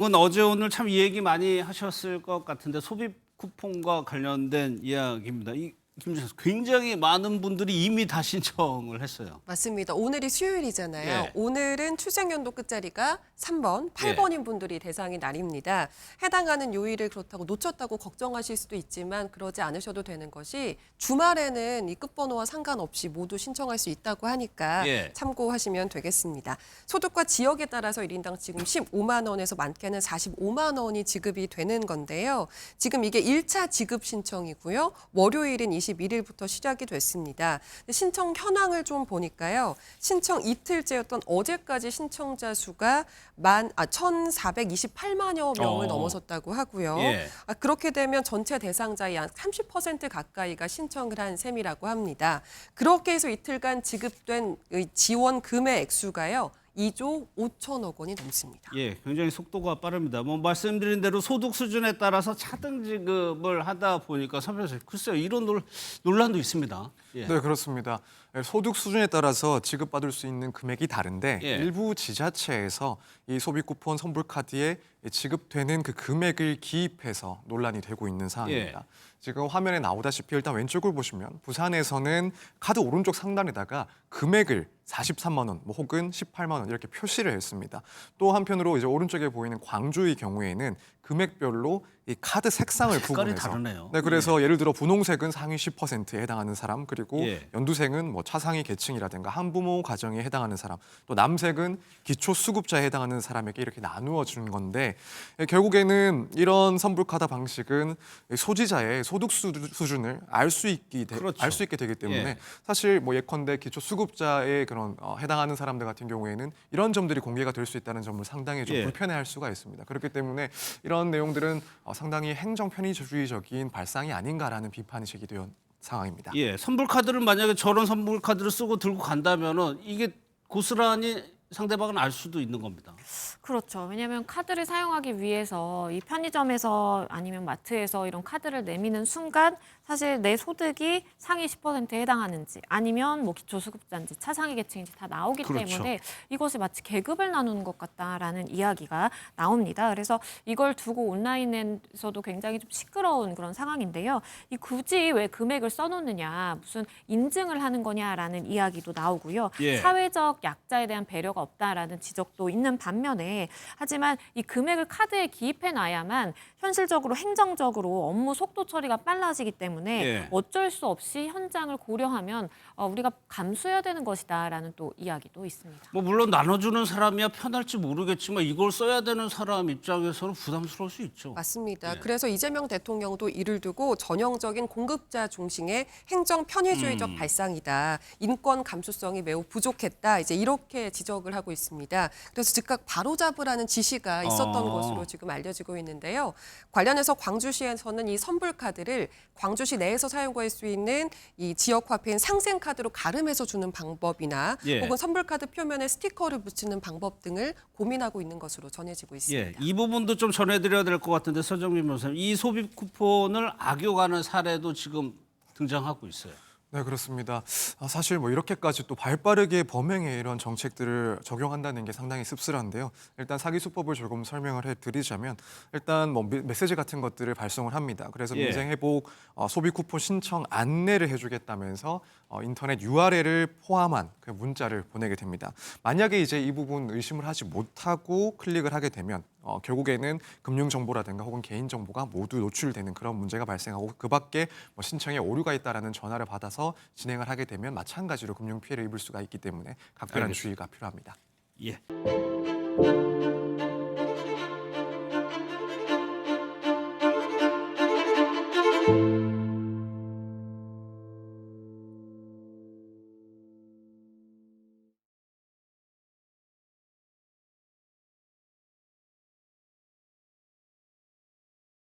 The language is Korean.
어제 오늘 참 이 얘기 많이 하셨을 것 같은데 소비 쿠폰과 관련된 이야기입니다. 김 교수 굉장히 많은 분들이 이미 다 신청을 했어요. 맞습니다. 오늘이 수요일이잖아요. 예. 오늘은 출생연도 끝자리가 3번, 예. 8번인 분들이 대상이 날입니다. 해당하는 요일을 그렇다고 놓쳤다고 걱정하실 수도 있지만 그러지 않으셔도 되는 것이 주말에는 이 끝번호와 상관없이 모두 신청할 수 있다고 하니까 예. 참고하시면 되겠습니다. 소득과 지역에 따라서 1인당 지금 15만 원에서 많게는 45만 원이 지급이 되는 건데요. 지금 이게 1차 지급 신청이고요. 월요일은 21일부터 시작이 됐습니다. 신청 현황을 좀 보니까요. 신청 이틀째였던 어제까지 신청자 수가 1,428만여 명을 넘어섰다고 하고요. 예. 그렇게 되면 전체 대상자의 약 30% 가까이가 신청을 한 셈이라고 합니다. 그렇게 해서 이틀간 지급된 지원 금액 액수가요. 2조 5천억 원이 넘습니다. 예, 굉장히 속도가 빠릅니다. 말씀드린 대로 소득 수준에 따라서 차등 지급을 하다 보니까 선배님 글쎄요 이런 논란도 있습니다. 예. 네, 그렇습니다. 소득 수준에 따라서 지급받을 수 있는 금액이 다른데 예. 일부 지자체에서 이 소비 쿠폰 선불 카드에 지급되는 그 금액을 기입해서 논란이 되고 있는 상황입니다. 예. 지금 화면에 나오다시피 일단 왼쪽을 보시면 부산에서는 카드 오른쪽 상단에다가 금액을 43만 원, 혹은 18만 원 이렇게 표시를 했습니다. 또 한편으로 이제 오른쪽에 보이는 광주의 경우에는 금액별로 이 카드 색상을 색깔이 구분해서 다르네요. 그래서 예를 들어 분홍색은 상위 10%에 해당하는 사람, 그리고 예. 연두색은 차상위 계층이라든가 한부모 가정에 해당하는 사람, 또 남색은 기초 수급자에 해당하는 사람에게 이렇게 나누어 주는 건데 결국에는 이런 선불카드 방식은 소지자의 소득 수준을 알 수 있게 되기 때문에 예. 사실 예컨대 기초 수급자의 그런 해당하는 사람들 같은 경우에는 이런 점들이 공개가 될 수 있다는 점을 상당히 좀 예. 불편해할 수가 있습니다. 그렇기 때문에 이런 내용들은 상당히 행정 편의주의적인 발상이 아닌가라는 비판이 제기된 상황입니다. 예, 선불 카드를 만약에 저런 선불 카드를 쓰고 들고 간다면은 이게 고스란히 상대방은 알 수도 있는 겁니다. 그렇죠. 왜냐하면 카드를 사용하기 위해서 이 편의점에서 아니면 마트에서 이런 카드를 내미는 순간 사실 내 소득이 상위 10%에 해당하는지 아니면 기초수급자인지 차상위 계층인지 다 나오기 그렇죠. 때문에 이것이 마치 계급을 나누는 것 같다라는 이야기가 나옵니다. 그래서 이걸 두고 온라인에서도 굉장히 좀 시끄러운 그런 상황인데요. 이 굳이 왜 금액을 써놓느냐, 무슨 인증을 하는 거냐라는 이야기도 나오고요. 예. 사회적 약자에 대한 배려가 없다라는 지적도 있는 반면에 하지만 이 금액을 카드에 기입해 놔야만 현실적으로 행정적으로 업무 속도 처리가 빨라지기 때문에 예. 어쩔 수 없이 현장을 고려하면 우리가 감수해야 되는 것이다라는 또 이야기도 있습니다. 물론 나눠주는 사람이야 편할지 모르겠지만 이걸 써야 되는 사람 입장에서는 부담스러울 수 있죠. 맞습니다. 예. 그래서 이재명 대통령도 이를 두고 전형적인 공급자 중심의 행정 편의주의적 발상이다. 인권 감수성이 매우 부족했다. 이제 이렇게 지적을 하고 있습니다. 그래서 즉각 바로잡으라는 지시가 있었던 것으로 지금 알려지고 있는데요. 관련해서 광주시에서는 이 선불카드를 광주시 내에서 사용할 수 있는 이 지역 화폐인 상생카드로 가름해서 주는 방법이나 예. 혹은 선불카드 표면에 스티커를 붙이는 방법 등을 고민하고 있는 것으로 전해지고 예, 있습니다. 이 부분도 좀 전해드려야 될 것 같은데 서정민 변호사님, 이 소비 쿠폰을 악용하는 사례도 지금 등장하고 있어요. 네, 그렇습니다. 사실 이렇게까지 또 발빠르게 범행에 이런 정책들을 적용한다는 게 상당히 씁쓸한데요. 일단 사기 수법을 조금 설명을 해드리자면 일단 메시지 같은 것들을 발송을 합니다. 그래서 예. 민생회복 소비 쿠폰 신청 안내를 해주겠다면서 인터넷 URL을 포함한 그 문자를 보내게 됩니다. 만약에 이제 이 부분 의심을 하지 못하고 클릭을 하게 되면 결국에는 금융정보라든가 혹은 개인정보가 모두 노출되는 그런 문제가 발생하고 그 밖에 신청에 오류가 있다라는 전화를 받아서 진행을 하게 되면 마찬가지로 금융 피해를 입을 수가 있기 때문에 각별한 알겠습니다. 주의가 필요합니다. 예.